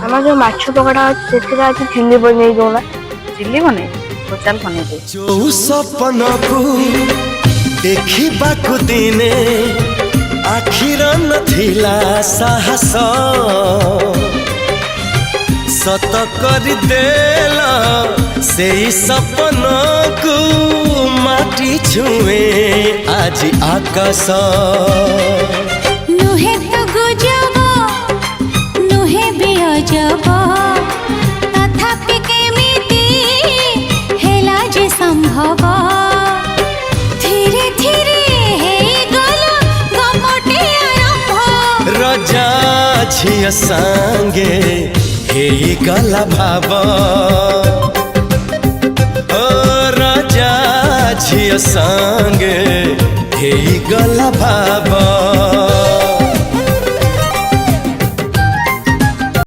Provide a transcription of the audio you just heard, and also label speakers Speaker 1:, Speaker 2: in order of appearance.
Speaker 1: আমার जो माछ पकड़ा अच्छे चिल्ली बन दौना
Speaker 2: चिल्ली बने तो चल बने दे।
Speaker 3: जो सपना को देखा दिने आखिर नथिला साहस सत कर देला से सपना को माटी छुए आज आकाश
Speaker 4: नुहे तो गुजब नुहे भी अजब तथापि केमिति हेला जे संभव धीरे धीरे हे गला गमटे आरंभ
Speaker 3: रजा झिया संगे हे गला भाव ओ रजा झिया संगे हे गला भाव।